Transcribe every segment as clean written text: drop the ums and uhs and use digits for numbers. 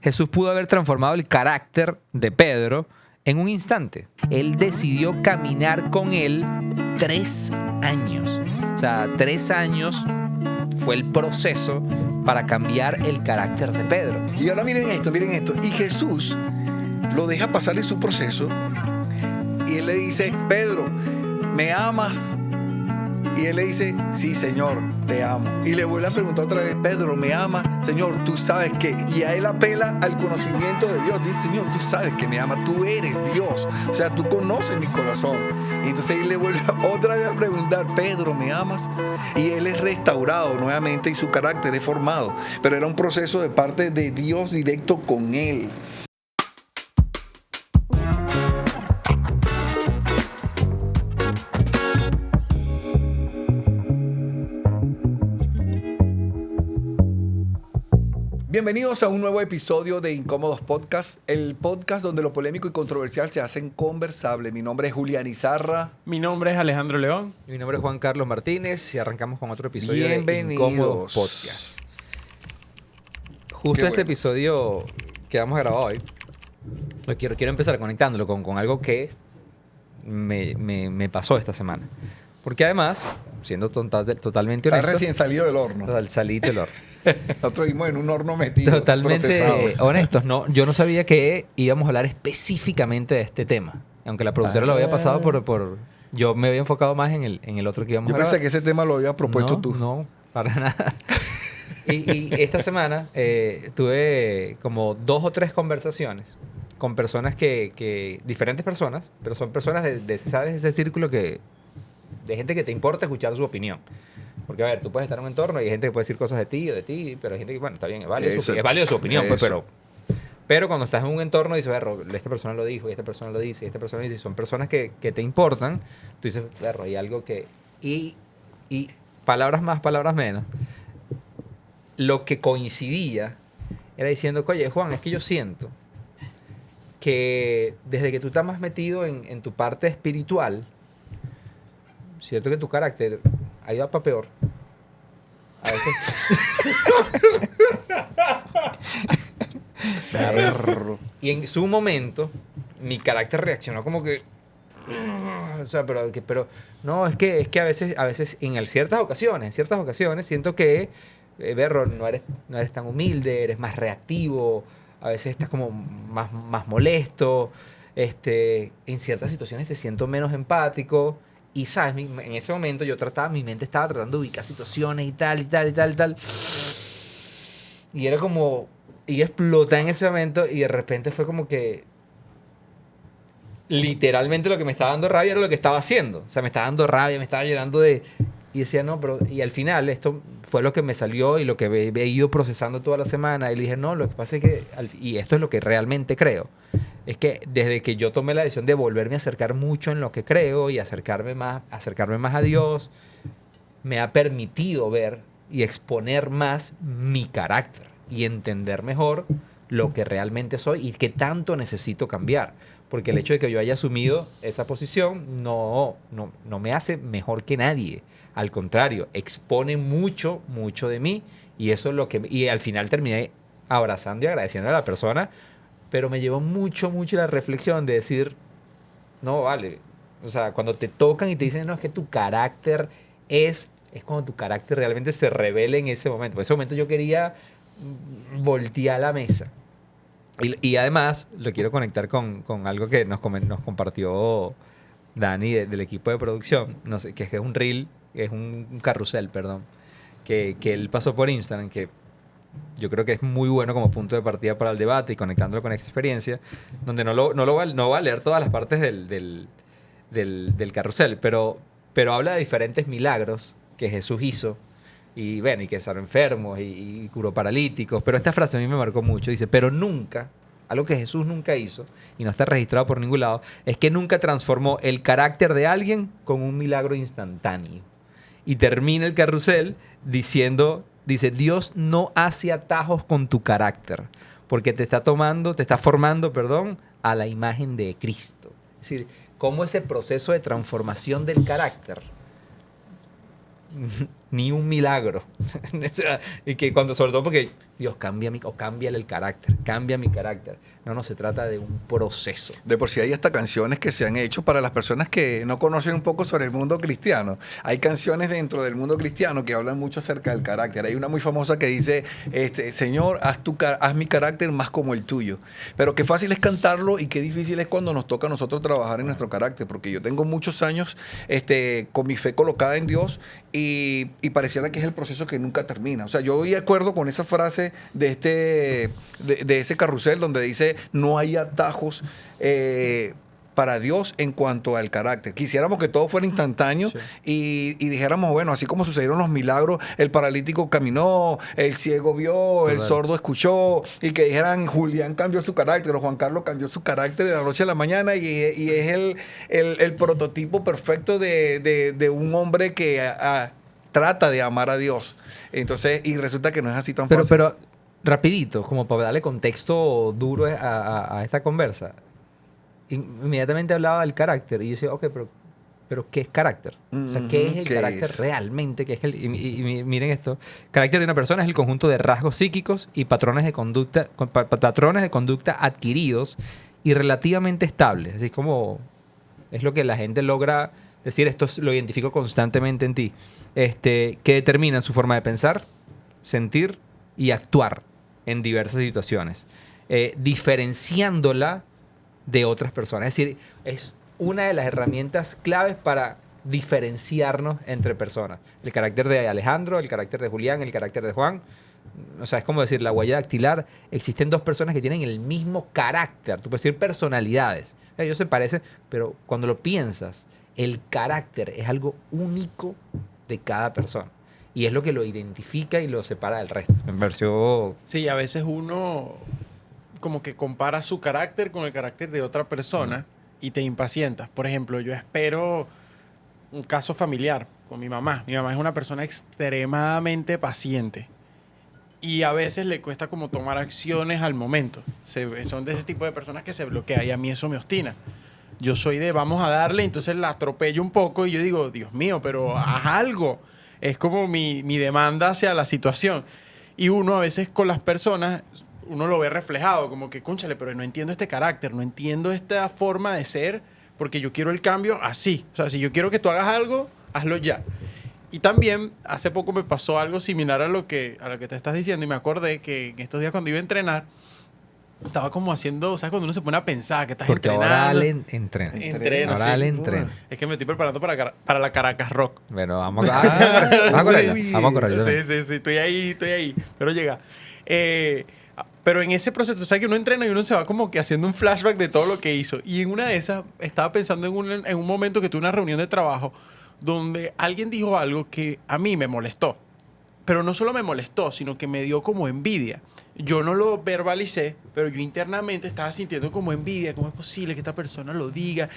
Jesús pudo haber transformado el carácter de Pedro en un instante. Él decidió caminar con él 3 años. O sea, 3 años fue el proceso para cambiar el carácter de Pedro. Y ahora miren esto. Y Jesús lo deja pasar en su proceso y él le dice, Pedro, ¿me amas? Y él le dice, sí, Señor, te amo. Y le vuelve a preguntar otra vez, Pedro, ¿me amas? Señor, tú sabes que... Y a él apela al conocimiento de Dios. Dice, Señor, tú sabes que me amas, tú eres Dios. O sea, tú conoces mi corazón. Y entonces él le vuelve otra vez a preguntar, Pedro, ¿me amas? Y él es restaurado nuevamente y su carácter es formado. Pero era un proceso de parte de Dios directo con él. Bienvenidos a un nuevo episodio de Incómodos Podcast, el podcast donde lo polémico y controversial se hacen conversable. Mi nombre es Julián Izarra. Mi nombre es Alejandro León. Y mi nombre es Juan Carlos Martínez y arrancamos con otro episodio de Incómodos Podcast. Justo este episodio que vamos a grabar hoy, quiero empezar conectándolo con algo que me pasó esta semana. Porque además, siendo totalmente honesto... Está recién salido del horno. Salí del horno. Nosotros vimos en un horno metido. Totalmente honestos. No, yo no sabía que íbamos a hablar específicamente de este tema. Aunque la productora lo había pasado por... Yo me había enfocado más en el otro que íbamos a grabar. Yo pensé que ese tema lo había propuesto tú. No, para nada. Y esta semana tuve como 2 o 3 conversaciones con personas que diferentes personas, pero son personas ¿sabes? Ese círculo de gente que te importa escuchar su opinión. Porque, a ver, tú puedes estar en un entorno y hay gente que puede decir cosas de ti, pero hay gente que, bueno, está bien, es válido su opinión, pues, pero cuando estás en un entorno y dices, esta persona lo dijo, y esta persona lo dice, y esta persona lo dice, y son personas que te importan, tú dices, hay algo que... Y palabras más, palabras menos, lo que coincidía era diciendo, oye, Juan, es que yo siento que desde que tú estás más metido en tu parte espiritual, cierto que tu carácter ha ido para peor. A veces. Y en su momento, mi carácter reaccionó como que. O sea, pero no, es que a veces en ciertas ocasiones siento que Berro, no eres tan humilde, eres más reactivo, a veces estás como más molesto, en ciertas situaciones te siento menos empático. Y, ¿sabes? En ese momento mi mente estaba tratando de ubicar situaciones y tal. Y era como... Y exploté en ese momento y de repente fue como que... Literalmente lo que me estaba dando rabia era lo que estaba haciendo. O sea, me estaba dando rabia, me estaba llenando de... Y decía, no, pero... Y al final esto fue lo que me salió y lo que he ido procesando toda la semana. Y le dije, no, lo que pasa es que... Y esto es lo que realmente creo. Es que desde que yo tomé la decisión de volverme a acercar mucho en lo que creo y acercarme más a Dios, me ha permitido ver y exponer más mi carácter y entender mejor lo que realmente soy y qué tanto necesito cambiar. Porque el hecho de que yo haya asumido esa posición no me hace mejor que nadie. Al contrario, expone mucho de mí y eso es lo que... Y al final terminé abrazando y agradeciendo a la persona. Pero me llevó mucho la reflexión de decir, no, vale. O sea, cuando te tocan y te dicen, no, es que tu carácter es cuando tu carácter realmente se revela en ese momento. En ese momento yo quería voltear la mesa. Y además, lo quiero conectar con algo que nos compartió Dani del equipo de producción. No sé, que es un reel, es un carrusel, perdón. Que él pasó por Instagram, que... Yo creo que es muy bueno como punto de partida para el debate y conectándolo con esta experiencia, donde no va a leer todas las partes del carrusel, pero habla de diferentes milagros que Jesús hizo y que sanó enfermos y curó paralíticos. Pero esta frase a mí me marcó mucho. Dice, pero nunca, algo que Jesús nunca hizo y no está registrado por ningún lado, es que nunca transformó el carácter de alguien con un milagro instantáneo. Y termina el carrusel dice, Dios no hace atajos con tu carácter, porque te está formando, a la imagen de Cristo. Es decir, cómo ese proceso de transformación del carácter ni un milagro. O sea, y que cuando, sobre todo porque Dios cámbiale el carácter, cambia mi carácter. No se trata de un proceso. De por sí hay hasta canciones que se han hecho para las personas que no conocen un poco sobre el mundo cristiano. Hay canciones dentro del mundo cristiano que hablan mucho acerca del carácter. Hay una muy famosa que dice, Señor, haz mi carácter más como el tuyo. Pero qué fácil es cantarlo y qué difícil es cuando nos toca a nosotros trabajar en nuestro carácter. Porque yo tengo muchos años con mi fe colocada en Dios y pareciera que es el proceso que nunca termina. O sea, yo voy de acuerdo con esa frase de ese carrusel donde dice, no hay atajos para Dios en cuanto al carácter. Quisiéramos que todo fuera instantáneo, sí, y dijéramos, bueno, así como sucedieron los milagros, el paralítico caminó, el ciego vio, el sordo escuchó, y que dijeran, Julián cambió su carácter o Juan Carlos cambió su carácter de la noche a la mañana, y es el prototipo perfecto de un hombre que trata de amar a Dios. Entonces, y resulta que no es así tan fácil. Pero rapidito, como para darle contexto duro a esta conversa, inmediatamente hablaba del carácter y yo decía, ok, pero ¿qué es carácter? O sea, ¿qué es el carácter realmente? Y miren esto, carácter de una persona es el conjunto de rasgos psíquicos y patrones de conducta adquiridos y relativamente estables. Así como es lo que la gente logra decir, esto lo identifico constantemente en ti, que determinan su forma de pensar, sentir y actuar en diversas situaciones, diferenciándola de otras personas. Es decir, es una de las herramientas claves para diferenciarnos entre personas. El carácter de Alejandro, el carácter de Julián, el carácter de Juan. O sea, es como decir, la huella dactilar. Existen dos personas que tienen el mismo carácter. Tú puedes decir personalidades. Ellos se parecen, pero cuando lo piensas, el carácter es algo único de cada persona. Y es lo que lo identifica y lo separa del resto. Me pareció... Sí, a veces uno como que compara su carácter con el carácter de otra persona y te impacientas. Por ejemplo, yo espero un caso familiar con mi mamá. Mi mamá es una persona extremadamente paciente y a veces le cuesta como tomar acciones al momento. Son de ese tipo de personas que se bloquea y a mí eso me obstina. Yo soy de vamos a darle, entonces la atropello un poco y yo digo, Dios mío, pero haz algo. Es como mi demanda hacia la situación. Y uno a veces con las personas, uno lo ve reflejado, como que, cónchale, pero no entiendo este carácter, no entiendo esta forma de ser, porque yo quiero el cambio así. O sea, si yo quiero que tú hagas algo, hazlo ya. Y también, hace poco me pasó algo similar a lo que te estás diciendo, y me acordé que en estos días cuando iba a entrenar, estaba como haciendo, ¿sabes? Cuando uno se pone a pensar que estás porque entrenando. Ahora Ale entrena. Ahora Ale entrena. Es que me estoy preparando para la Caracas Rock. Bueno, vamos a correr. Sí, estoy ahí. Pero llega. Pero en ese proceso, ¿sabes? Que uno entrena y uno se va como que haciendo un flashback de todo lo que hizo. Y en una de esas, estaba pensando en un momento que tuve una reunión de trabajo donde alguien dijo algo que a mí me molestó. Pero no solo me molestó, sino que me dio como envidia. Yo no lo verbalicé, pero yo internamente estaba sintiendo como envidia. ¿Cómo es posible que esta persona lo diga?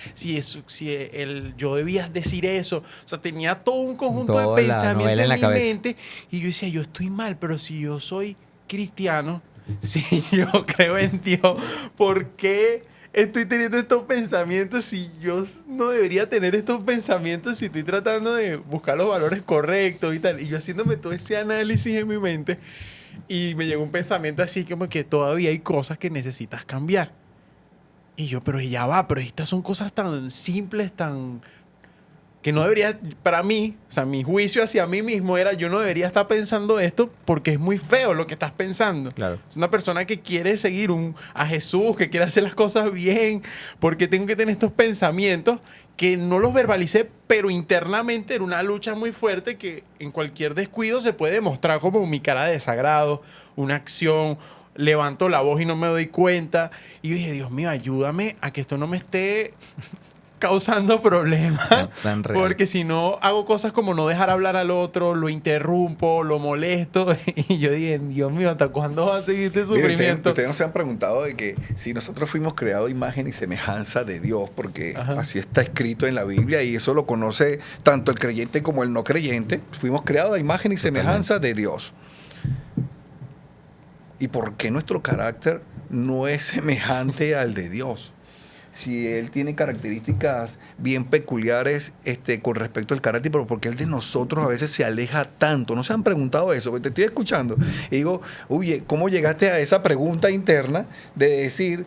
Yo debía decir eso. O sea, tenía todo un conjunto de pensamientos en mi mente. Y yo decía, yo estoy mal, pero si yo soy cristiano, si yo creo en Dios, ¿por qué estoy teniendo estos pensamientos si yo no debería tener estos pensamientos si estoy tratando de buscar los valores correctos y tal? Y yo haciéndome todo ese análisis en mi mente y me llegó un pensamiento así como que todavía hay cosas que necesitas cambiar. Y yo, pero ya va, pero estas son cosas tan simples, tan... que no debería, para mí, o sea, mi juicio hacia mí mismo era, yo no debería estar pensando esto porque es muy feo lo que estás pensando. Claro. Es una persona que quiere seguir a Jesús, que quiere hacer las cosas bien, porque tengo que tener estos pensamientos que no los verbalicé, pero internamente era una lucha muy fuerte que en cualquier descuido se puede demostrar como mi cara de desagrado, una acción, levanto la voz y no me doy cuenta. Y yo dije, Dios mío, ayúdame a que esto no me esté causando problemas, porque si no hago cosas como no dejar hablar al otro, lo interrumpo, lo molesto y yo dije, Dios mío, ¿hasta cuándo va a seguir este sufrimiento? Ustedes no se han preguntado de que si nosotros fuimos creados imagen y semejanza de Dios, porque así está escrito en la Biblia y eso lo conoce tanto el creyente como el no creyente, fuimos creados a imagen y semejanza de Dios. ¿Y por qué nuestro carácter no es semejante al de Dios? si él tiene características bien peculiares con respecto al carácter, pero porque él de nosotros a veces se aleja tanto. ¿No se han preguntado eso? Te estoy escuchando y digo, oye, ¿cómo llegaste a esa pregunta interna de decir,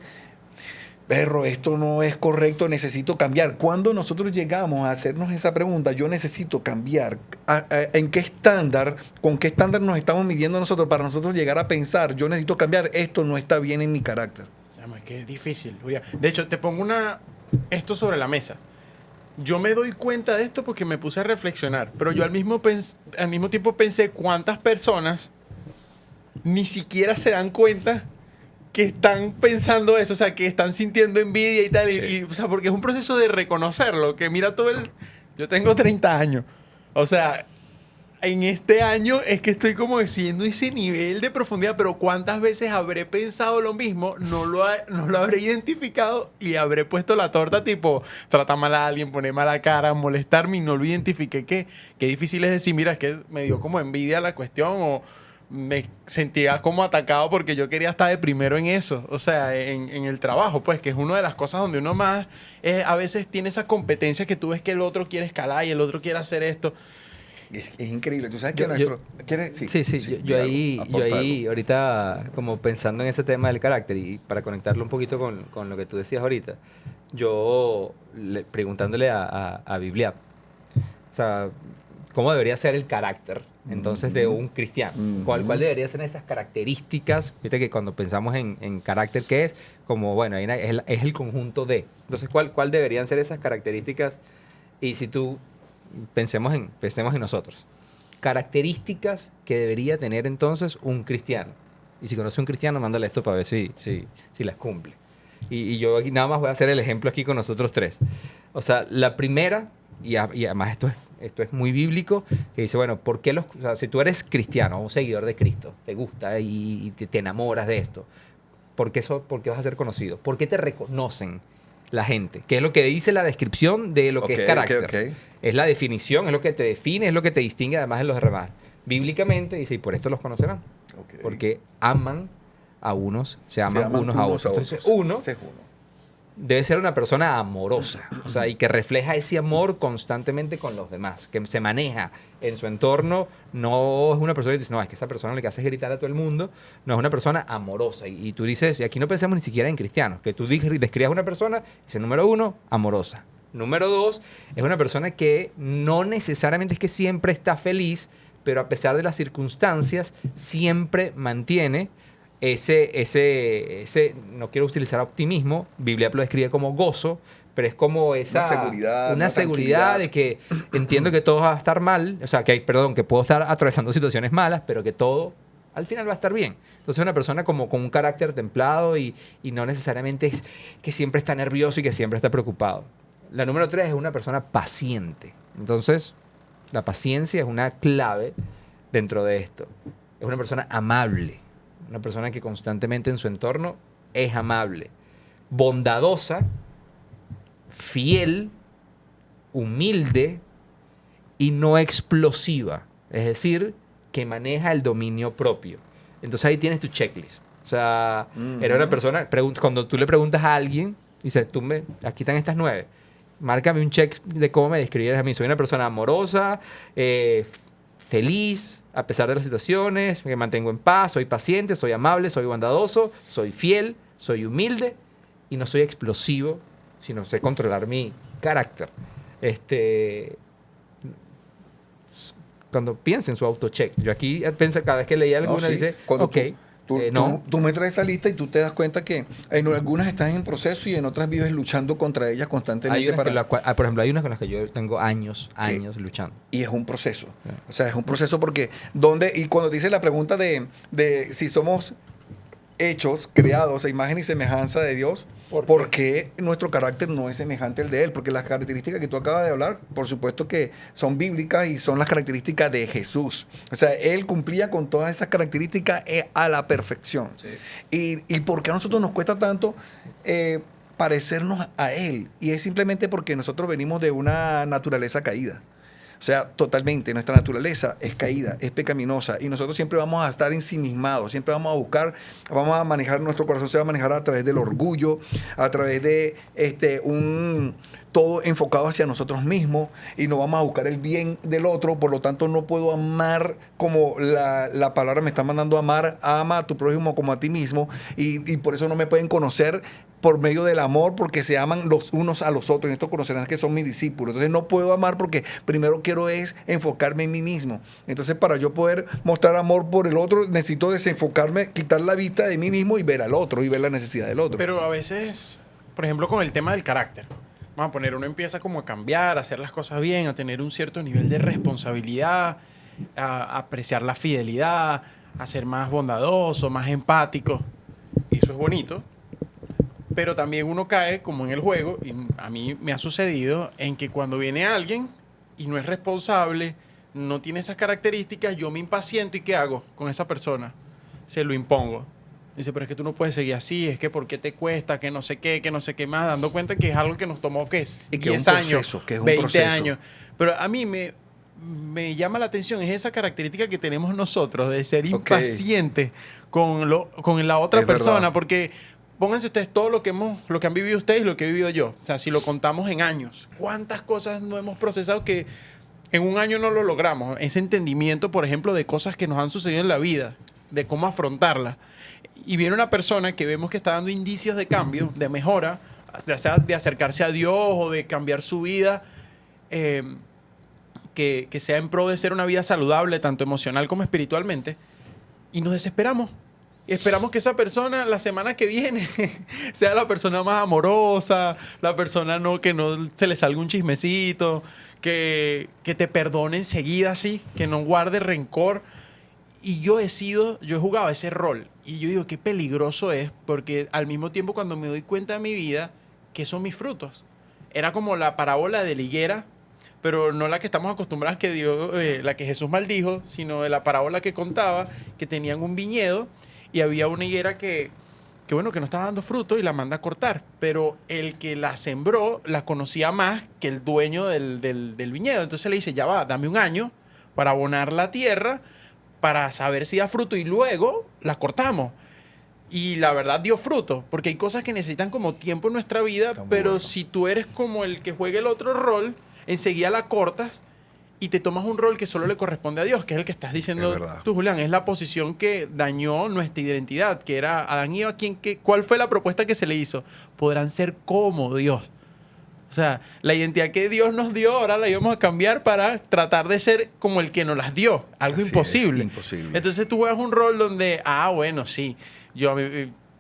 perro, esto no es correcto, necesito cambiar? Cuando nosotros llegamos a hacernos esa pregunta, yo necesito cambiar, ¿en qué estándar, con qué estándar nos estamos midiendo nosotros para nosotros llegar a pensar, yo necesito cambiar, esto no está bien en mi carácter? Chamo, es que es difícil, Julián. De hecho, te pongo esto sobre la mesa. Yo me doy cuenta de esto porque me puse a reflexionar, pero yo al mismo tiempo pensé cuántas personas ni siquiera se dan cuenta que están pensando eso, o sea, que están sintiendo envidia y tal, Sí. o sea, porque es un proceso de reconocerlo, que mira yo tengo 30 años, o sea, en este año es que estoy como haciendo ese nivel de profundidad, pero ¿cuántas veces habré pensado lo mismo? No lo habré identificado y habré puesto la torta tipo, trata mal a alguien, poner mala cara, molestarme y no lo identifiqué. Qué difícil es decir, mira, es que me dio como envidia la cuestión o me sentía como atacado porque yo quería estar de primero en eso, o sea, en el trabajo, pues, que es una de las cosas donde uno más a veces tiene esa competencia que tú ves que el otro quiere escalar y el otro quiere hacer esto. Es increíble. Tú sabes que Yo- nuestro... ¿Quieres? Sí, Sí, yo di algo, aporta algo. ahorita como pensando en ese tema del carácter y para conectarlo un poquito con lo que tú decías ahorita, preguntándole a Biblia, o sea, ¿cómo debería ser el carácter entonces de un cristiano? ¿Cuál debería ser esas características? Viste que cuando pensamos en carácter, ¿qué es? Como, bueno, es el conjunto de. Entonces, ¿cuál deberían ser esas características? Y si tú, pensemos en nosotros. Características que debería tener entonces un cristiano. Y si conoce un cristiano, mándale esto para ver si las cumple. Y yo aquí nada más voy a hacer el ejemplo aquí con nosotros tres. O sea, la primera, y además esto es muy bíblico, que dice, bueno, ¿por qué o sea, si tú eres cristiano, un seguidor de Cristo, te gusta y te enamoras de esto, ¿por qué vas a ser conocido? ¿Por qué te reconocen la gente? ¿Qué es lo que dice la descripción de lo que es carácter? Ok. Es la definición, es lo que te define, es lo que te distingue además de los demás. Bíblicamente dice, y por esto los conocerán. Ok. Porque aman a unos, se aman unos a otros. Entonces, uno Ese es uno. debe ser una persona amorosa, o sea, y que refleja ese amor constantemente con los demás, que se maneja en su entorno, no es una persona que dice, no, es que esa persona lo que hace es gritar a todo el mundo, no, es una persona amorosa. Y tú dices, y aquí no pensamos ni siquiera en cristianos, que tú describas a una persona, dice, número uno, amorosa. Número dos, es una persona que no necesariamente es que siempre está feliz, pero a pesar de las circunstancias, siempre mantiene no quiero utilizar optimismo, Biblia lo describe como gozo, pero es como esa... Una seguridad seguridad. de que entiendo que todo va a estar mal, o sea, que puedo estar atravesando situaciones malas, pero que todo al final va a estar bien. Entonces una persona como con un carácter templado y no necesariamente es que siempre está nervioso y que siempre está preocupado. La número 3 es una persona paciente. Entonces, la paciencia es una clave dentro de esto. Es una persona amable. Una persona que constantemente en su entorno es amable, bondadosa, fiel, humilde y no explosiva. Es decir, que maneja el dominio propio. Entonces ahí tienes tu checklist. O sea, era una persona, cuando tú le preguntas a alguien, dices, aquí están estas 9. Márcame un check de cómo me describieras a mí. Soy una persona amorosa, feliz, a pesar de las situaciones, me mantengo en paz, soy paciente, soy amable, soy bondadoso, soy fiel, soy humilde y no soy explosivo, sino sé controlar mi carácter. Cuando piensa en su autocheck, yo aquí pienso cada vez que leía alguna, No, sí. dice, Cuando ok, no. Tú me traes esa lista y tú te das cuenta que en algunas estás en proceso y en otras vives luchando contra ellas constantemente. Por ejemplo, hay unas con las que yo tengo años luchando. Y es un proceso. Sí. O sea, es un proceso porque y cuando te hice la pregunta de si somos hechos, creados a imagen y semejanza de Dios, ¿por qué nuestro carácter no es semejante al de Él? Porque las características que tú acabas de hablar, por supuesto que son bíblicas y son las características de Jesús. O sea, Él cumplía con todas esas características a la perfección. Sí. ¿Y por qué a nosotros nos cuesta tanto parecernos a Él? Y es simplemente porque nosotros venimos de una naturaleza caída. O sea, totalmente, nuestra naturaleza es caída, es pecaminosa y nosotros siempre vamos a estar ensimismados, siempre vamos a buscar, vamos a manejar, nuestro corazón se va a manejar a través del orgullo, a través de todo enfocado hacia nosotros mismos y no vamos a buscar el bien del otro, por lo tanto no puedo amar como la palabra me está mandando a amar, ama a tu prójimo como a ti mismo y por eso no me pueden conocer por medio del amor, porque se aman los unos a los otros. En esto conocerán que son mis discípulos. Entonces no puedo amar porque primero quiero es enfocarme en mí mismo. Entonces para yo poder mostrar amor por el otro, necesito desenfocarme, quitar la vista de mí mismo y ver al otro y ver la necesidad del otro. Pero a veces, por ejemplo, con el tema del carácter, vamos a poner, uno empieza como a cambiar, a hacer las cosas bien, a tener un cierto nivel de responsabilidad, a apreciar la fidelidad, a ser más bondadoso, más empático. Y eso es bonito. Pero también uno cae, como en el juego, y a mí me ha sucedido, en que cuando viene alguien y no es responsable, no tiene esas características, yo me impaciento y ¿qué hago con esa persona? Se lo impongo. Dice, pero es que tú no puedes seguir así, es que ¿por qué te cuesta? Que no sé qué más, dando cuenta que es algo que nos tomó, ¿qué? 10 años, que es un 20 proceso. años. Pero a mí me llama la atención, es esa característica que tenemos nosotros de ser impacientes con la otra Es persona, verdad. porque pónganse ustedes todo lo que han vivido ustedes y lo que he vivido yo. O sea, si lo contamos en años, ¿cuántas cosas no hemos procesado que en un año no lo logramos? Ese entendimiento, por ejemplo, de cosas que nos han sucedido en la vida, de cómo afrontarlas. Y viene una persona que vemos que está dando indicios de cambio, de mejora, ya sea de acercarse a Dios o de cambiar su vida, que sea en pro de ser una vida saludable, tanto emocional como espiritualmente, y nos desesperamos. Y esperamos que esa persona la semana que viene sea la persona más amorosa, la persona que no se le salga un chismecito, que te perdone enseguida así, que no guarde rencor. Y yo he jugado ese rol. Y yo digo, qué peligroso es, porque al mismo tiempo cuando me doy cuenta de mi vida, ¿qué son mis frutos? Era como la parábola de la higuera, pero no la que estamos acostumbrados, la que Jesús maldijo, sino de la parábola que contaba, que tenían un viñedo y había una higuera que no estaba dando fruto y la manda a cortar. Pero el que la sembró la conocía más que el dueño del viñedo. Entonces le dice, ya va, dame un año para abonar la tierra, para saber si da fruto y luego la cortamos. Y la verdad dio fruto, porque hay cosas que necesitan como tiempo en nuestra vida, pero bueno. si tú eres como el que juega el otro rol, enseguida la cortas y te tomas un rol que solo le corresponde a Dios, que es el que estás diciendo tú, Julián. Es la posición que dañó nuestra identidad, que era Adán y Eva. ¿Cuál fue la propuesta que se le hizo? Podrán ser como Dios. O sea, la identidad que Dios nos dio, ahora la íbamos a cambiar para tratar de ser como el que nos las dio. Algo Así imposible. es, imposible. Entonces tú juegas un rol donde, bueno, sí,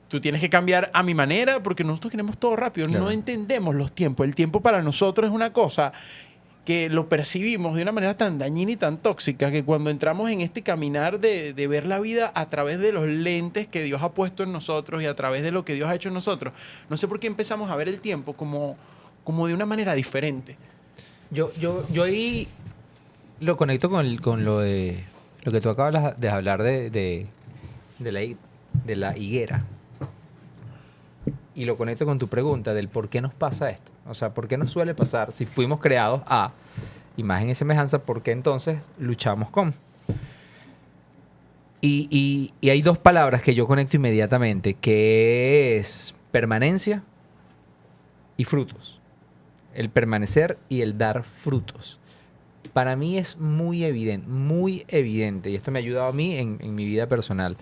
tú tienes que cambiar a mi manera porque nosotros queremos todo rápido. Claro. No entendemos los tiempos. El tiempo para nosotros es una cosa que lo percibimos de una manera tan dañina y tan tóxica que cuando entramos en este caminar de ver la vida a través de los lentes que Dios ha puesto en nosotros y a través de lo que Dios ha hecho en nosotros, no sé por qué empezamos a ver el tiempo como de una manera diferente. Yo ahí lo conecto con lo de lo que tú acabas de hablar de la higuera. Y lo conecto con tu pregunta del por qué nos pasa esto. O sea, ¿por qué nos suele pasar si fuimos creados a imagen y semejanza? ¿Por qué entonces luchamos con? Y hay dos palabras que yo conecto inmediatamente, que es permanencia y frutos. El permanecer y el dar frutos. Para mí es muy evidente, y esto me ha ayudado a mí en mi vida personal.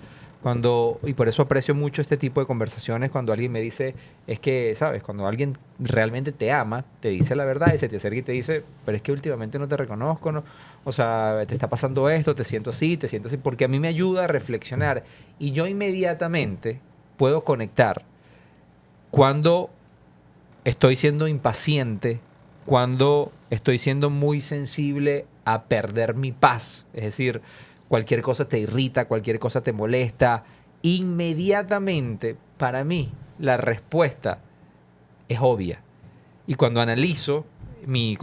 Y por eso aprecio mucho este tipo de conversaciones cuando alguien me dice, es que, ¿sabes? Cuando alguien realmente te ama, te dice la verdad y se te acerca y te dice, pero es que últimamente no te reconozco, ¿no? O sea, te está pasando esto, te siento así, porque a mí me ayuda a reflexionar y yo inmediatamente puedo conectar cuando estoy siendo impaciente, cuando estoy siendo muy sensible a perder mi paz, es decir, cualquier cosa te irrita, cualquier cosa te molesta, inmediatamente, para mí, la respuesta es obvia. Y cuando analizo mi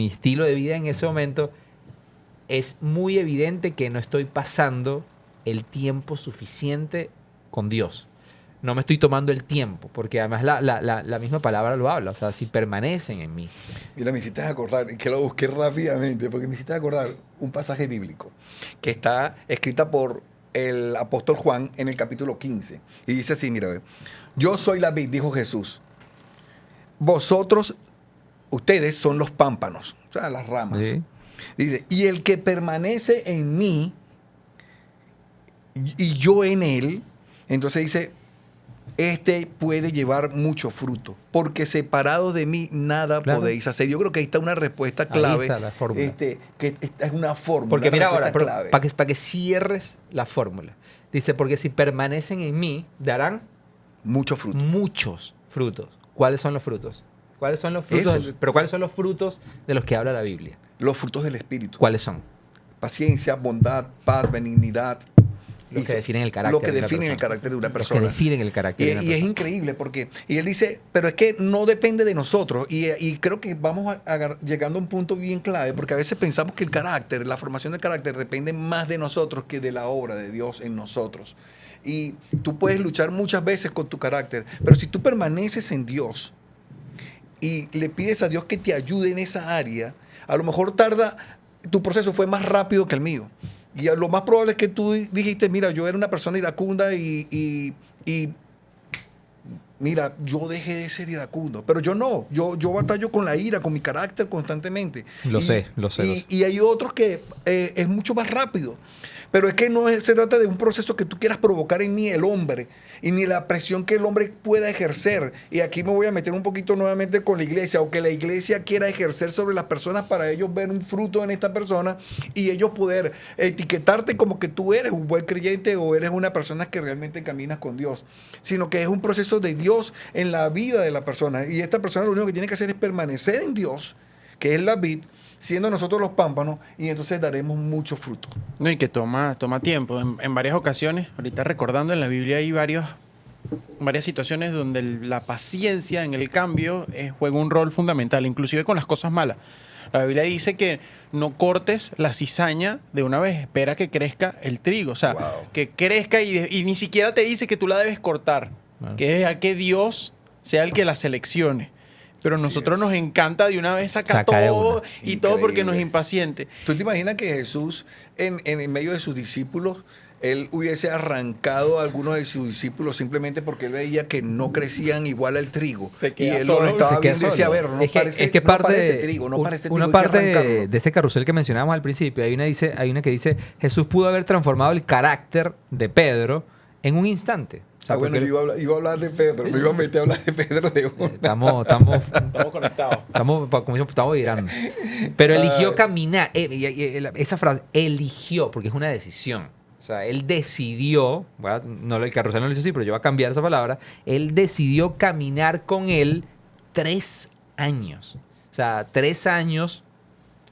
estilo de vida en ese momento, es muy evidente que no estoy pasando el tiempo suficiente con Dios. no me estoy tomando el tiempo, porque además la misma palabra lo habla, o sea, si permanecen en mí. Mira, me hiciste acordar, que lo busqué rápidamente, porque me hiciste acordar un pasaje bíblico que está escrita por el apóstol Juan en el capítulo 15. Y dice así, mira, ve, yo soy la vid, dijo Jesús. Ustedes son los pámpanos, o sea, las ramas. Sí. Dice, y el que permanece en mí y yo en él, entonces dice, este puede llevar mucho fruto, porque separado de mí nada Claro. podéis hacer. Yo creo que ahí está una respuesta clave. Ahí está la fórmula. que esta es una fórmula. Porque una mira ahora, respuesta clave. para que cierres la fórmula. Dice, porque si permanecen en mí, darán Mucho fruto. muchos frutos. ¿Cuáles son los frutos? ¿Cuáles son los frutos? Esos. Pero ¿cuáles son los frutos de los que habla la Biblia? Los frutos del Espíritu. ¿Cuáles son? Paciencia, bondad, paz, benignidad. Los que definen el carácter Lo que de una definen el persona. carácter de una Los persona. que definen el carácter de una Y es persona. increíble porque, y él dice, pero es que no depende de nosotros. Y creo que vamos llegando a un punto bien clave, porque a veces pensamos que el carácter, la formación del carácter depende más de nosotros que de la obra de Dios en nosotros. Y tú puedes luchar muchas veces con tu carácter, pero si tú permaneces en Dios y le pides a Dios que te ayude en esa área, a lo mejor tu proceso fue más rápido que el mío. Y lo más probable es que tú dijiste, mira, yo era una persona iracunda y mira, yo dejé de ser iracundo. Pero yo no, yo batallo con la ira, con mi carácter constantemente. Lo sé. Y hay otros que es mucho más rápido. Pero es que se trata de un proceso que tú quieras provocar en mí, el hombre, y ni la presión que el hombre pueda ejercer. Y aquí me voy a meter un poquito nuevamente con la iglesia, o que la iglesia quiera ejercer sobre las personas para ellos ver un fruto en esta persona y ellos poder etiquetarte como que tú eres un buen creyente o eres una persona que realmente caminas con Dios. Sino que es un proceso de Dios en la vida de la persona. Y esta persona lo único que tiene que hacer es permanecer en Dios, que es la vid, siendo nosotros los pámpanos, y entonces daremos mucho fruto. No, y que toma tiempo. En varias ocasiones, ahorita recordando, en la Biblia hay varias situaciones donde la paciencia en el cambio juega un rol fundamental, inclusive con las cosas malas. La Biblia dice que no cortes la cizaña de una vez, espera que crezca el trigo. O sea, Wow. que crezca y ni siquiera te dice que tú la debes cortar, que es dejar que Dios sea el que la seleccione. Pero a Así nosotros es. nos encanta de una vez sacar Saca de todo una. y todo porque nos Increíble. impaciente. ¿Tú te imaginas que Jesús, en medio de sus discípulos, él hubiese arrancado a algunos de sus discípulos simplemente porque él veía que no crecían igual al trigo? Se Y queda él solo, los estaba se queda viendo y decía, a solo. ver, es que parte, parece trigo, no parece trigo, una hay que parte arrancarlo. de ese carrusel que mencionábamos al principio, hay una que dice, Jesús pudo haber transformado el carácter de Pedro en un instante. O sea, Bueno, porque yo iba a hablar de Pedro, me iba a meter a hablar de Pedro de una. estamos Estamos conectados. estamos virando. Pero eligió Ay. caminar. Esa frase, eligió, porque es una decisión. O sea, él decidió, no, el carrusel no lo hizo así, pero yo voy a cambiar esa palabra. Él decidió caminar con él 3 años. O sea, 3 años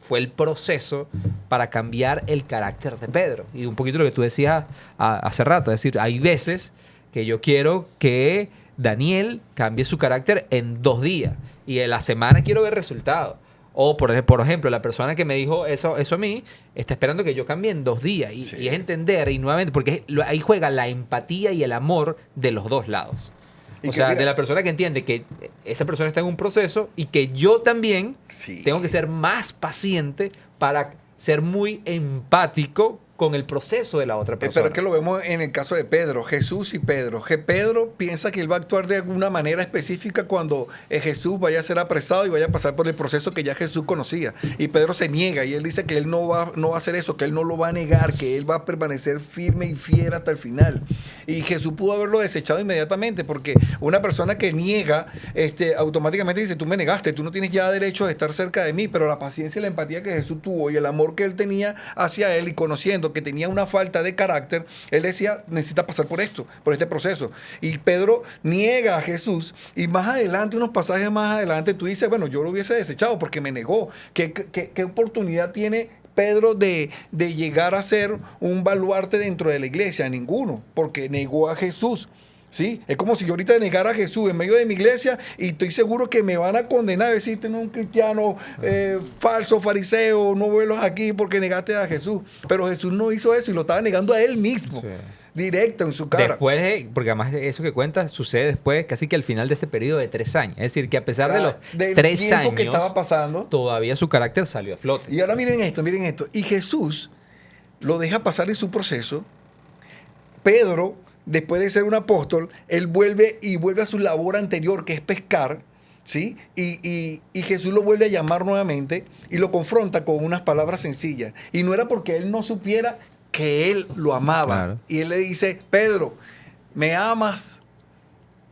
fue el proceso para cambiar el carácter de Pedro. Y un poquito lo que tú decías hace rato. Es decir, hay veces que yo quiero que Daniel cambie su carácter en 2 días. Y en la semana quiero ver resultados. O, por ejemplo, la persona que me dijo eso a mí está esperando que yo cambie en 2 días. Y, Sí. y es entender, y nuevamente, porque ahí juega la empatía y el amor de los dos lados. Y O que sea, mira- de la persona que entiende que esa persona está en un proceso y que yo también Sí. tengo que ser más paciente para ser muy empático con el proceso de la otra persona. Pero es que lo vemos en el caso de Pedro, Jesús y Pedro. Que Pedro piensa que él va a actuar de alguna manera específica cuando Jesús vaya a ser apresado y vaya a pasar por el proceso que ya Jesús conocía. Y Pedro se niega y él dice que él no va a hacer eso, que él no lo va a negar, que él va a permanecer firme y fiel hasta el final. Y Jesús pudo haberlo desechado inmediatamente, porque una persona que niega, automáticamente dice, tú me negaste, tú no tienes ya derecho a estar cerca de mí. Pero la paciencia y la empatía que Jesús tuvo y el amor que él tenía hacia él, y conociendo que tenía una falta de carácter, él decía, necesita pasar por esto, por este proceso. Y Pedro niega a Jesús, y más adelante, unos pasajes más adelante, tú dices, bueno, yo lo hubiese desechado porque me negó. ¿Qué oportunidad tiene Pedro de llegar a ser un baluarte dentro de la iglesia? Ninguno, porque negó a Jesús. ¿Sí? Es como si yo ahorita negara a Jesús en medio de mi iglesia, y estoy seguro que me van a condenar, decir, tú no eres un cristiano falso, fariseo, no vuelos aquí porque negaste a Jesús. Pero Jesús no hizo eso y lo estaba negando a él mismo. Sí. directa en su cara. Después porque además de eso que cuentas sucede después, casi que al final de este periodo de 3 años. Es decir, que a pesar de los Del 3 tiempo años que estaba pasando. todavía su carácter salió a flote. Y ahora miren esto, miren esto. Y Jesús lo deja pasar en su proceso. Pedro, después de ser un apóstol, él vuelve a su labor anterior, que es pescar, ¿sí? Y Jesús lo vuelve a llamar nuevamente y lo confronta con unas palabras sencillas. Y no era porque él no supiera que él lo amaba. Claro. Y él le dice, Pedro, ¿me amas?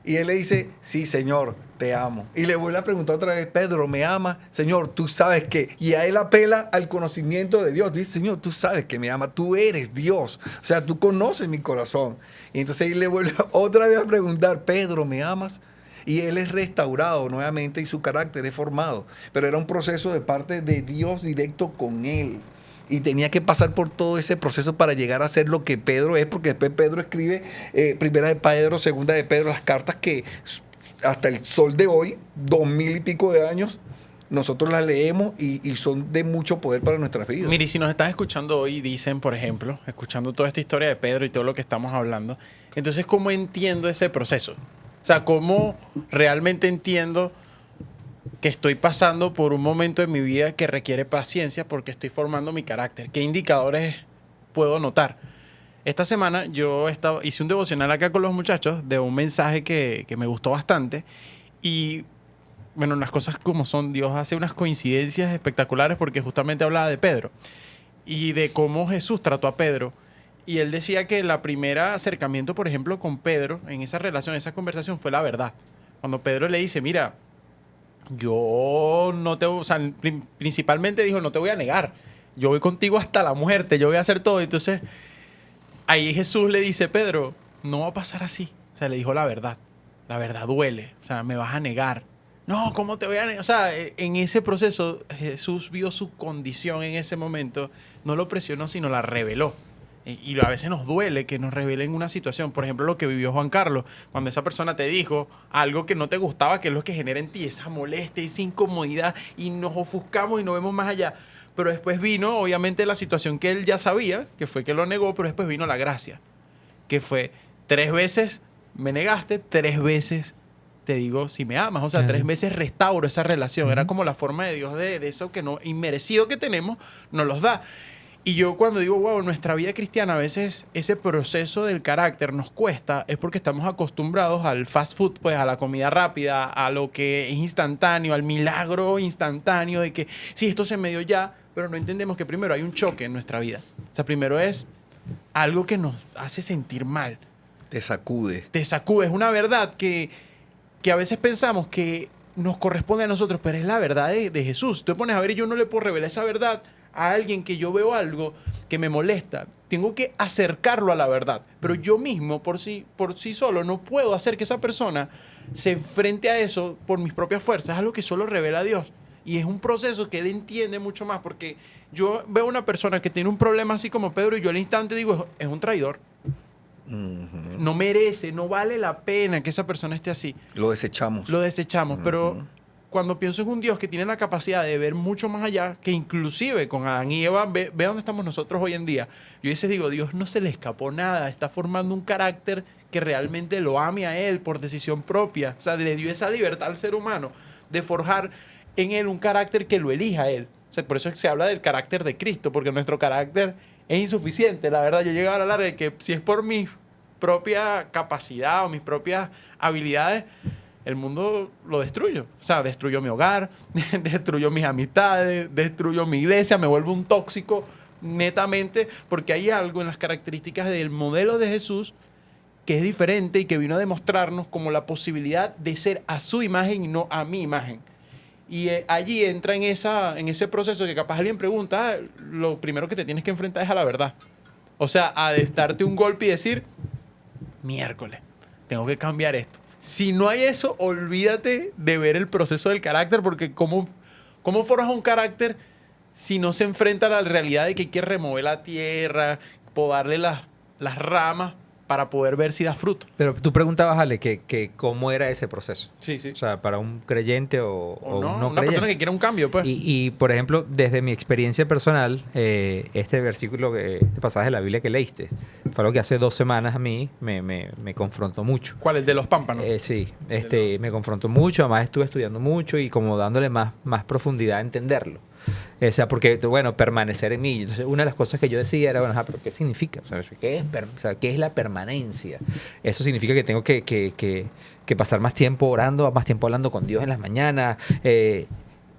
Y él le dice, sí, Señor, te amo. Y le vuelve a preguntar otra vez, Pedro, ¿me amas? Señor, tú sabes que... Y a él apela al conocimiento de Dios. Dice, Señor, tú sabes que me amas. Tú eres Dios. O sea, tú conoces mi corazón. Y entonces él le vuelve otra vez a preguntar, Pedro, ¿me amas? Y él es restaurado nuevamente y su carácter es formado. Pero era un proceso de parte de Dios directo con él. Y tenía que pasar por todo ese proceso para llegar a ser lo que Pedro es, porque después Pedro escribe primera de Pedro, segunda de Pedro, las cartas que hasta el sol de hoy, 2000 y pico de años, nosotros las leemos y son de mucho poder para nuestras vidas. Mire, si nos están escuchando hoy, dicen, por ejemplo, escuchando toda esta historia de Pedro y todo lo que estamos hablando, entonces, ¿cómo entiendo ese proceso? O sea, ¿cómo realmente entiendo que estoy pasando por un momento de mi vida que requiere paciencia porque estoy formando mi carácter? ¿Qué indicadores puedo notar? Esta semana yo hice un devocional acá con los muchachos de un mensaje que me gustó bastante y, bueno, las cosas como son, Dios hace unas coincidencias espectaculares porque justamente hablaba de Pedro y de cómo Jesús trató a Pedro. Y él decía que el primer acercamiento, por ejemplo, con Pedro en esa relación, esa conversación fue la verdad. Cuando Pedro le dice, mira, yo no te... O sea, principalmente dijo, no te voy a negar. Yo voy contigo hasta la muerte. Yo voy a hacer todo. Entonces, ahí Jesús le dice, Pedro, no va a pasar así. O sea, le dijo la verdad. La verdad duele. O sea, me vas a negar. No, ¿cómo te voy a negar? O sea, en ese proceso, Jesús vio su condición en ese momento. No lo presionó, sino la reveló. Y a veces nos duele que nos revelen una situación. Por ejemplo, lo que vivió Juan Carlos. Cuando esa persona te dijo algo que no te gustaba, que es lo que genera en ti esa molestia, esa incomodidad, y nos ofuscamos y no vemos más allá. Pero después vino, obviamente, la situación que él ya sabía, que fue que lo negó, pero después vino la gracia. Que fue 3 veces me negaste, 3 veces te digo si me amas. O sea, 3 veces restauro esa relación. Era como la forma de Dios de eso que no inmerecido que tenemos, nos los da. Y yo cuando digo, wow, en nuestra vida cristiana a veces ese proceso del carácter nos cuesta, es porque estamos acostumbrados al fast food, pues a la comida rápida, a lo que es instantáneo, al milagro instantáneo de que sí, esto se me dio ya, pero no entendemos que primero hay un choque en nuestra vida. O sea, primero es algo que nos hace sentir mal. Te sacude. Te sacude. Es una verdad que a veces pensamos que nos corresponde a nosotros, pero es la verdad de Jesús. Tú te pones a ver y yo no le puedo revelar esa verdad a alguien que yo veo algo que me molesta. Tengo que acercarlo a la verdad. Pero yo mismo, por sí solo, no puedo hacer que esa persona se enfrente a eso por mis propias fuerzas. Es algo que solo revela Dios. Y es un proceso que él entiende mucho más. Porque yo veo a una persona que tiene un problema así como Pedro y yo al instante digo, es un traidor. No merece, no vale la pena que esa persona esté así. Lo desechamos. Lo desechamos. Pero cuando pienso en un Dios que tiene la capacidad de ver mucho más allá, que inclusive con Adán y Eva, ve dónde estamos nosotros hoy en día. Yo a veces digo, Dios no se le escapó nada, está formando un carácter que realmente lo ame a él por decisión propia. O sea, le dio esa libertad al ser humano de forjar en él un carácter que lo elija a él. O sea, por eso se habla del carácter de Cristo, porque nuestro carácter es insuficiente. La verdad, yo he llegado a la larga de que si es por mi propia capacidad o mis propias habilidades, el mundo lo destruyo. O sea, destruyo mi hogar, destruyo mis amistades, destruyo mi iglesia, me vuelvo un tóxico netamente, porque hay algo en las características del modelo de Jesús que es diferente y que vino a demostrarnos como la posibilidad de ser a su imagen y no a mi imagen. Y allí entra en ese proceso que capaz alguien pregunta, lo primero que te tienes que enfrentar es a la verdad. O sea, a darte un golpe y decir, miércoles, tengo que cambiar esto. Si no hay eso, olvídate de ver el proceso del carácter, porque ¿cómo forjas un carácter si no se enfrenta a la realidad de que hay que remover la tierra, podarle las ramas para poder ver si da fruto. Pero tú preguntabas, Ale, que cómo era ese proceso. Sí, sí. O sea, para un creyente o un no una creyente. persona que quiera un cambio, pues. Y, por ejemplo, desde mi experiencia personal, este versículo, este pasaje de la Biblia que leíste, fue algo que hace 2 semanas a mí me confrontó mucho. ¿Cuál? El de los pámpanos. Sí, me confrontó mucho, además estuve estudiando mucho y como dándole más profundidad a entenderlo. O sea, porque, bueno, permanecer en mí. Entonces, una de las cosas que yo decía era, bueno, ¿pero qué significa? O sea, ¿qué es la permanencia? Eso significa que tengo que pasar más tiempo orando, más tiempo hablando con Dios en las mañanas.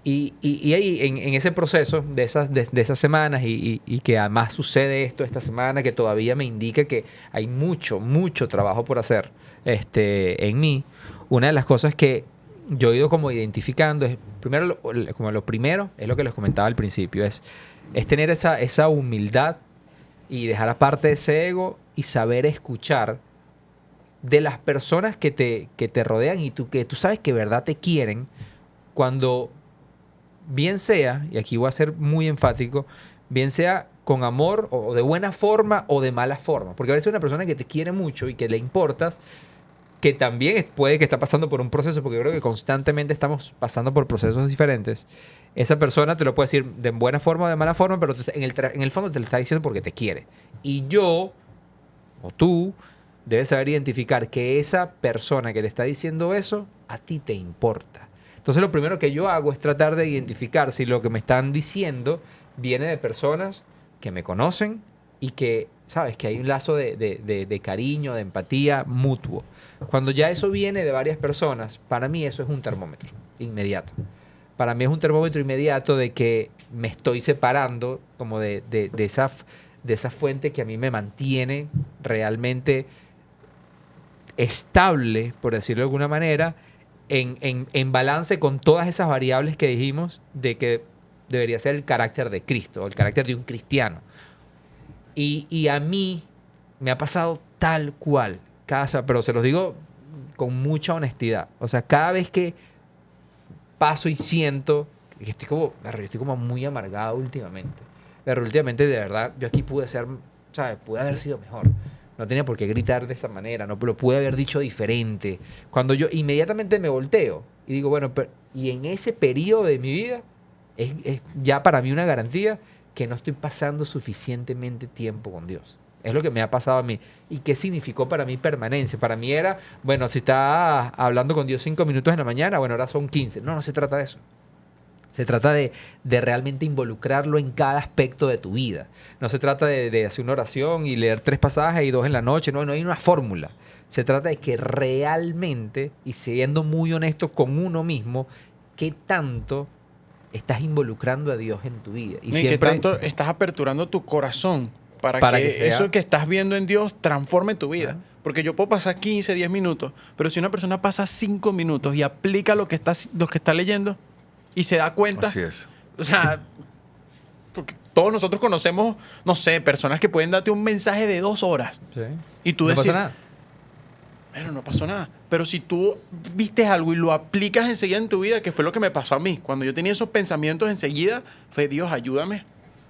Y ahí, en ese proceso de esas semanas, y que además sucede esto esta semana, que todavía me indica que hay mucho trabajo por hacer en mí, una de las cosas que yo he ido como identificando es, lo primero es lo que les comentaba al principio, es tener esa humildad y dejar aparte ese ego y saber escuchar de las personas que te rodean y que tú sabes que de verdad te quieren, cuando bien sea, y aquí voy a ser muy enfático, bien sea con amor o de buena forma o de mala forma, porque a veces una persona que te quiere mucho y que le importas, que también puede que está pasando por un proceso, porque yo creo que constantemente estamos pasando por procesos diferentes, esa persona te lo puede decir de buena forma o de mala forma, pero en el fondo te lo está diciendo porque te quiere. Y yo, o tú, debes saber identificar que esa persona que te está diciendo eso, a ti te importa. Entonces lo primero que yo hago es tratar de identificar si lo que me están diciendo viene de personas que me conocen y que, sabes, que hay un lazo de cariño, de empatía mutuo. Cuando ya eso viene de varias personas, para mí eso es un termómetro inmediato. Para mí es un termómetro inmediato de que me estoy separando como de esa fuente que a mí me mantiene realmente estable, por decirlo de alguna manera, en balance con todas esas variables que dijimos de que debería ser el carácter de Cristo, o el carácter de un cristiano. Y a mí me ha pasado tal cual, pero se los digo con mucha honestidad. O sea, cada vez que paso y siento que estoy como muy amargado últimamente. Pero últimamente, de verdad, yo aquí pude haber sido mejor. No tenía por qué gritar de esa manera, no lo pude haber dicho diferente. Cuando yo inmediatamente me volteo y digo, bueno, y en ese periodo de mi vida es ya para mí una garantía que no estoy pasando suficientemente tiempo con Dios. Es lo que me ha pasado a mí. ¿Y qué significó para mí permanencia? Para mí era, bueno, si estás hablando con Dios 5 minutos en la mañana, bueno, ahora son 15. No se trata de eso. Se trata de realmente involucrarlo en cada aspecto de tu vida. No se trata de hacer una oración y leer 3 pasajes y 2 en la noche. No hay una fórmula. Se trata de que realmente, y siendo muy honesto con uno mismo, ¿qué tanto estás involucrando a Dios en tu vida? Y qué tanto estás aperturando tu corazón para que eso que estás viendo en Dios transforme tu vida. Porque yo puedo pasar 15, 10 minutos, pero si una persona pasa 5 minutos y aplica lo que está leyendo y se da cuenta. Así es. O sea, porque todos nosotros conocemos, no sé, personas que pueden darte un mensaje de 2 horas. Sí. Y tú no decís, pasa nada. Pero no pasó nada. Pero si tú viste algo y lo aplicas enseguida en tu vida, que fue lo que me pasó a mí, cuando yo tenía esos pensamientos enseguida, fue Dios, ayúdame.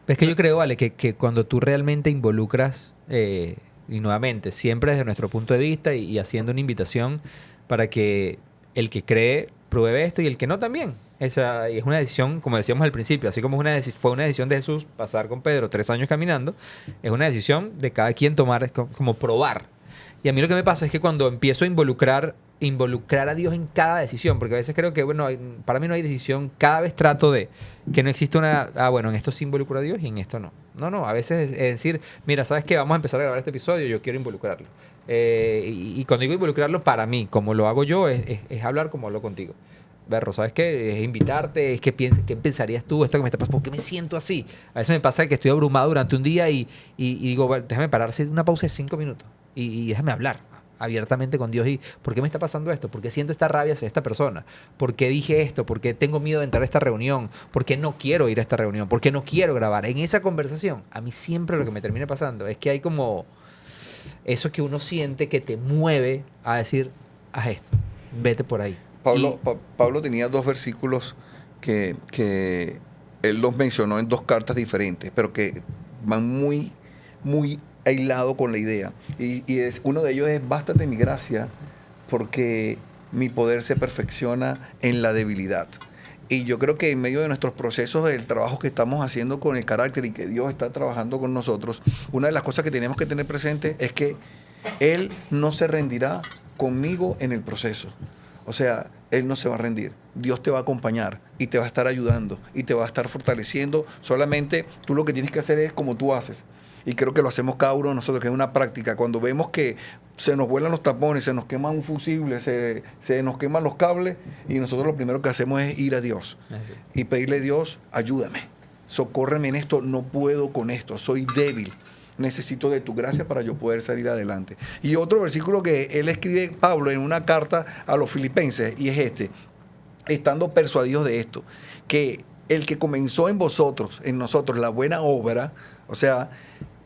Es que yo creo, Vale, que cuando tú realmente involucras, y nuevamente, siempre desde nuestro punto de vista y haciendo una invitación para que el que cree pruebe esto y el que no también. Y es una decisión, como decíamos al principio, así como fue una decisión de Jesús pasar con Pedro 3 años caminando, es una decisión de cada quien tomar, como probar. Y a mí lo que me pasa es que cuando empiezo a involucrar a Dios en cada decisión, porque a veces creo que, bueno, para mí no hay decisión, cada vez trato de que no existe bueno, en esto sí involucro a Dios y en esto no. No, a veces es decir, mira, ¿sabes qué? Vamos a empezar a grabar este episodio, yo quiero involucrarlo. Y cuando digo involucrarlo, para mí, como lo hago yo, es hablar como hablo contigo. Berro, ¿sabes qué? Es invitarte, es que pienses, ¿qué pensarías tú? Esto que me está pasando, ¿por qué me siento así? A veces me pasa que estoy abrumado durante un día y digo, bueno, déjame pararse una pausa de 5 minutos y déjame hablar abiertamente con Dios. ¿Y por qué me está pasando esto? ¿Por qué siento esta rabia hacia esta persona? ¿Por qué dije esto? ¿Por qué tengo miedo de entrar a esta reunión? ¿Por qué no quiero ir a esta reunión? ¿Por qué no quiero grabar? En esa conversación, a mí siempre lo que me termina pasando es que hay como eso que uno siente que te mueve a decir, haz esto, vete por ahí. Pablo tenía 2 versículos que él los mencionó en 2 cartas diferentes, pero que van muy muy aislado con la idea. Uno de ellos es: bástate mi gracia, porque mi poder se perfecciona en la debilidad. Y yo creo que en medio de nuestros procesos, del trabajo que estamos haciendo con el carácter y que Dios está trabajando con nosotros, una de las cosas que tenemos que tener presente es que Él no se rendirá conmigo en el proceso. O sea, Él no se va a rendir. Dios te va a acompañar y te va a estar ayudando y te va a estar fortaleciendo. Solamente tú lo que tienes que hacer es como tú haces. Y creo que lo hacemos cada uno de nosotros, que es una práctica. Cuando vemos que se nos vuelan los tapones, se nos quema un fusible, se nos queman los cables, y nosotros lo primero que hacemos es ir a Dios y pedirle: Dios, ayúdame, socórreme en esto, no puedo con esto, soy débil, necesito de tu gracia para yo poder salir adelante. Y otro versículo que él escribe, Pablo, en una carta a los filipenses, y es este: estando persuadidos de esto, que el que comenzó en vosotros, en nosotros, la buena obra, o sea,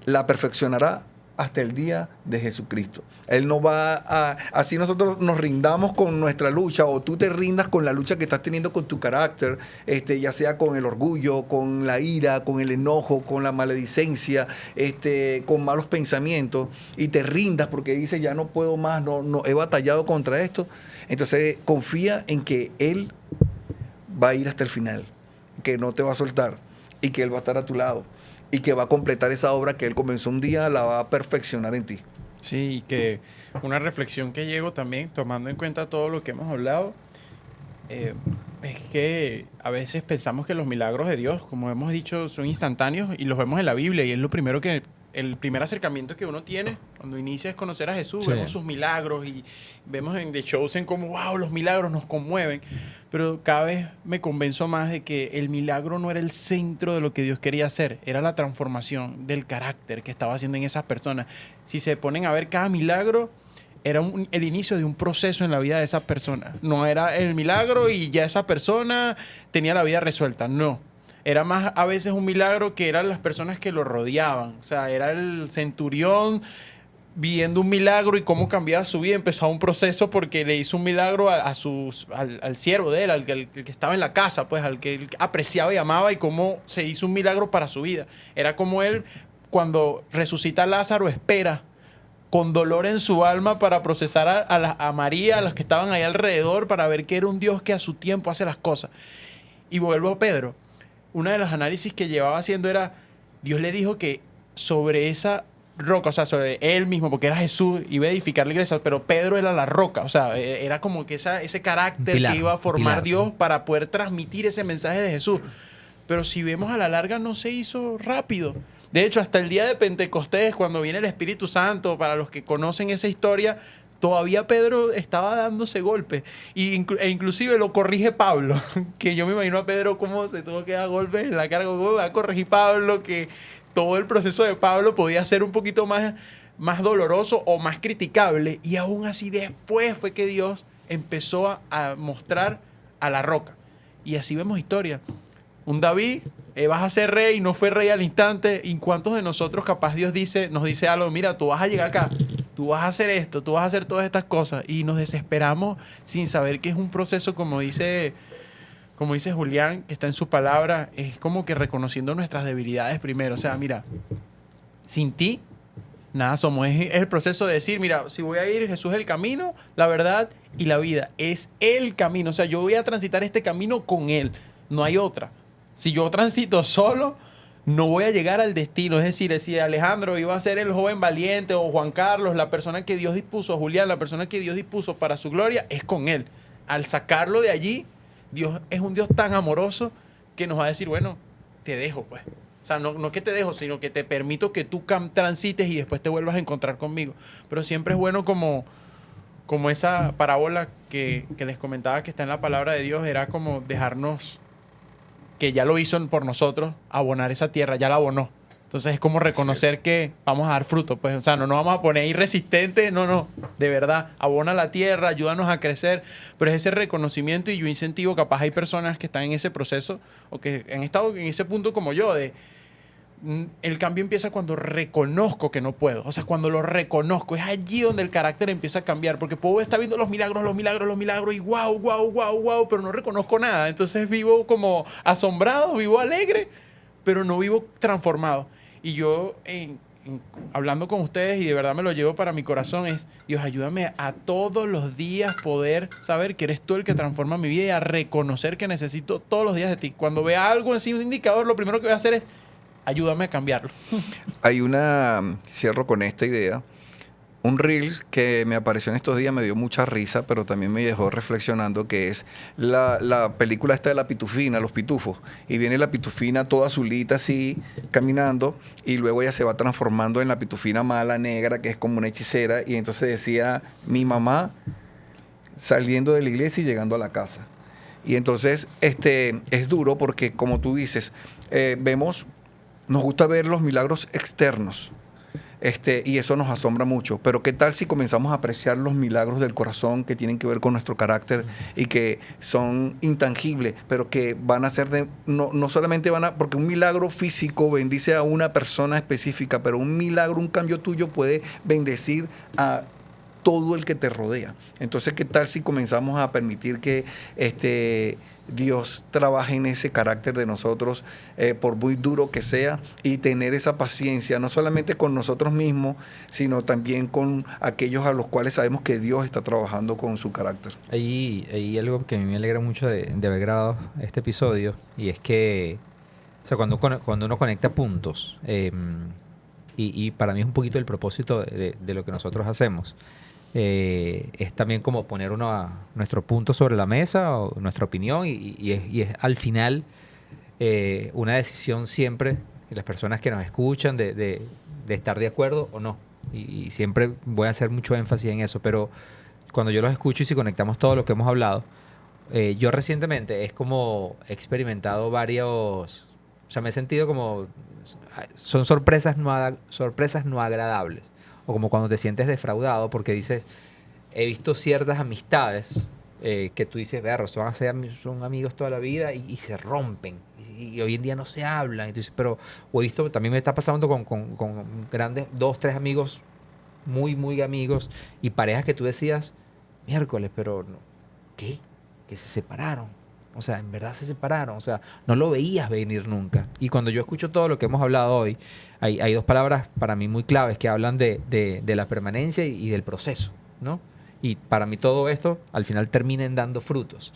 la perfeccionará hasta el día de Jesucristo. Él no va a... Así nosotros nos rindamos con nuestra lucha, o tú te rindas con la lucha que estás teniendo con tu carácter, ya sea con el orgullo, con la ira, con el enojo, con la maledicencia, con malos pensamientos, y te rindas porque dices: ya no puedo más, no he batallado contra esto. Entonces confía en que Él va a ir hasta el final, que no te va a soltar, y que Él va a estar a tu lado, y que va a completar esa obra que Él comenzó un día, la va a perfeccionar en ti. Sí, y que una reflexión que llego también, tomando en cuenta todo lo que hemos hablado, es que a veces pensamos que los milagros de Dios, como hemos dicho, son instantáneos, y los vemos en la Biblia, y es lo primero que... El primer acercamiento que uno tiene cuando inicia es conocer a Jesús. Sí. Vemos sus milagros y vemos en The Chosen como, wow, los milagros nos conmueven. Pero cada vez me convenzo más de que el milagro no era el centro de lo que Dios quería hacer. Era la transformación del carácter que estaba haciendo en esas personas. Si se ponen a ver, cada milagro era el inicio de un proceso en la vida de esas personas. No era el milagro y ya esa persona tenía la vida resuelta. No. Era más a veces un milagro que eran las personas que lo rodeaban. O sea, era el centurión viendo un milagro y cómo cambiaba su vida. Empezaba un proceso porque le hizo un milagro al siervo de él, al que estaba en la casa, pues, al que él apreciaba y amaba, y cómo se hizo un milagro para su vida. Era como él, cuando resucita a Lázaro, espera con dolor en su alma para procesar a María, a los que estaban ahí alrededor, para ver que era un Dios que a su tiempo hace las cosas. Y vuelvo a Pedro. Una de los análisis que llevaba haciendo era, Dios le dijo que sobre esa roca, o sea, sobre él mismo, porque era Jesús, iba a edificar la iglesia, pero Pedro era la roca, o sea, era como que ese carácter pilar, que iba a formar Dios para poder transmitir ese mensaje de Jesús. Pero si vemos a la larga, no se hizo rápido. De hecho, hasta el día de Pentecostés, cuando viene el Espíritu Santo, para los que conocen esa historia, todavía Pedro estaba dándose golpes. E inclusive lo corrige Pablo. Que yo me imagino a Pedro cómo se tuvo que dar golpes en la cara. ¿Cómo va a corregir Pablo? Que todo el proceso de Pablo podía ser un poquito más doloroso o más criticable. Y aún así después fue que Dios empezó a mostrar a la roca. Y así vemos historia. Un David, vas a ser rey, no fue rey al instante. ¿Y cuántos de nosotros capaz Dios nos dice algo? Mira, tú vas a llegar acá, tú vas a hacer esto, tú vas a hacer todas estas cosas. Y nos desesperamos sin saber que es un proceso, como dice Julián, que está en su palabra, es como que reconociendo nuestras debilidades primero. O sea, mira, sin ti, nada somos. Es el proceso de decir, mira, si voy a ir, Jesús es el camino, la verdad y la vida. Es el camino. O sea, yo voy a transitar este camino con Él. No hay otra. Si yo transito solo, no voy a llegar al destino. Es decir, si Alejandro iba a ser el joven valiente, o Juan Carlos, la persona que Dios dispuso, Julián, la persona que Dios dispuso para su gloria, es con Él. Al sacarlo de allí, Dios es un Dios tan amoroso que nos va a decir, bueno, te dejo, pues. O sea, no que te dejo, sino que te permito que tú transites y después te vuelvas a encontrar conmigo. Pero siempre es bueno como esa parábola que les comentaba que está en la palabra de Dios, era como dejarnos, que ya lo hizo por nosotros, abonar esa tierra, ya la abonó. Entonces es como reconocer que vamos a dar fruto, pues, o sea, no nos vamos a poner irresistentes, no, de verdad, abona la tierra, ayúdanos a crecer, pero es ese reconocimiento, y yo incentivo, capaz hay personas que están en ese proceso, o que han estado en ese punto como yo, de el cambio empieza cuando reconozco que no puedo. O sea, cuando lo reconozco, es allí donde el carácter empieza a cambiar. Porque puedo estar viendo los milagros, y wow, pero no reconozco nada. Entonces vivo como asombrado, vivo alegre, pero no vivo transformado. Y yo, en hablando con ustedes, y de verdad me lo llevo para mi corazón, es, Dios, ayúdame a todos los días poder saber que eres tú el que transforma mi vida y a reconocer que necesito todos los días de ti. Cuando vea algo así, un indicador, lo primero que voy a hacer es, ayúdame a cambiarlo. Cierro con esta idea. Un reel que me apareció en estos días me dio mucha risa, pero también me dejó reflexionando, que es la película esta de la pitufina, los pitufos. Y viene la pitufina toda azulita así, caminando, y luego ella se va transformando en la pitufina mala, negra, que es como una hechicera. Y entonces decía, mi mamá saliendo de la iglesia y llegando a la casa. Y entonces es duro porque, como tú dices, nos gusta ver los milagros externos. Y eso nos asombra mucho. Pero ¿qué tal si comenzamos a apreciar los milagros del corazón que tienen que ver con nuestro carácter y que son intangibles, pero que van a ser no solamente porque un milagro físico bendice a una persona específica, pero un milagro, un cambio tuyo puede bendecir a todo el que te rodea? Entonces, ¿qué tal si comenzamos a permitir que Dios trabaje en ese carácter de nosotros, por muy duro que sea, y tener esa paciencia, no solamente con nosotros mismos, sino también con aquellos a los cuales sabemos que Dios está trabajando con su carácter? Hay algo que a mí me alegra mucho de haber grabado este episodio, y es que, o sea, cuando uno conecta puntos, y para mí es un poquito el propósito de lo que nosotros hacemos, es también como poner nuestro punto sobre la mesa, o nuestra opinión, y es al final una decisión siempre de las personas que nos escuchan de estar de acuerdo o no. Y siempre voy a hacer mucho énfasis en eso, pero cuando yo los escucho y si conectamos todo lo que hemos hablado, yo recientemente es como he experimentado varios, o sea, me he sentido como, son sorpresas no agradables. O como cuando te sientes defraudado porque dices, he visto ciertas amistades que tú dices, son amigos toda la vida y se rompen. Y hoy en día no se hablan. Y tú dices, pero, o he visto, también me está pasando con grandes, 2, 3 amigos, muy, muy amigos, y parejas que tú decías, miércoles, pero, ¿qué? Que se separaron. O sea, en verdad se separaron. O sea, no lo veías venir nunca. Y cuando yo escucho todo lo que hemos hablado hoy, hay 2 palabras para mí muy claves que hablan de la permanencia y del proceso, ¿no? Y para mí todo esto al final termina dando frutos.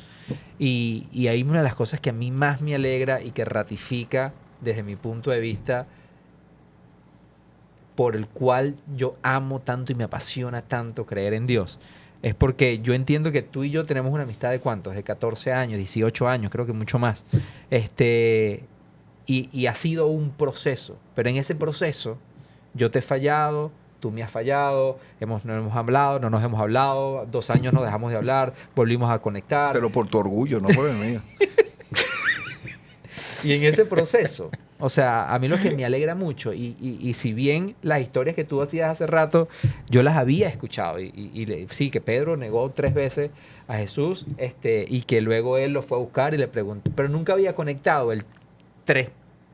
Y hay una de las cosas que a mí más me alegra y que ratifica desde mi punto de vista, por el cual yo amo tanto y me apasiona tanto creer en Dios, es porque yo entiendo que tú y yo tenemos una amistad de ¿cuántos? De 14 años, 18 años, creo que mucho más. Y ha sido un proceso. Pero en ese proceso yo te he fallado, tú me has fallado, no hemos hablado, no nos hemos hablado, 2 años nos dejamos de hablar, volvimos a conectar. Pero por tu orgullo, no por el mío. Y en ese proceso, o sea, a mí lo que me alegra mucho, y si bien las historias que tú hacías hace rato, yo las había escuchado, sí, que Pedro negó 3 veces a Jesús, y que luego él lo fue a buscar y le preguntó, pero nunca había conectado el 3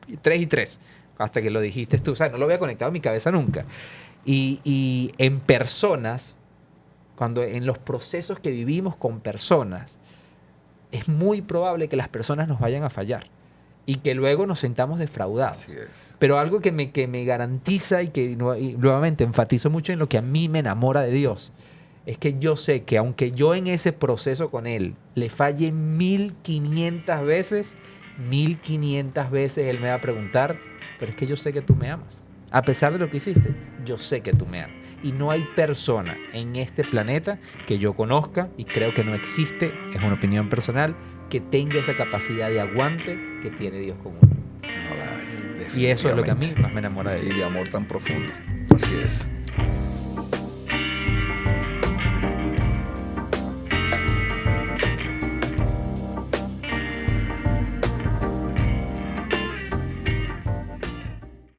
y 3, hasta que lo dijiste tú, o sea, no lo había conectado en mi cabeza nunca. Y en personas, en los procesos que vivimos con personas, es muy probable que las personas nos vayan a fallar. Y que luego nos sentamos defraudados. Así es. Pero algo que me garantiza y nuevamente enfatizo mucho en lo que a mí me enamora de Dios, es que yo sé que aunque yo en ese proceso con Él le falle 1500 veces, 1500 veces Él me va a preguntar, pero es que yo sé que tú me amas. A pesar de lo que hiciste, yo sé que tú me amas. Y no hay persona en este planeta que yo conozca, y creo que no existe, es una opinión personal, que tenga esa capacidad de aguante que tiene Dios con uno. No la hay, Y eso es lo que a mí definitivamente. más me enamora de Dios. Y de amor tan profundo. Así es.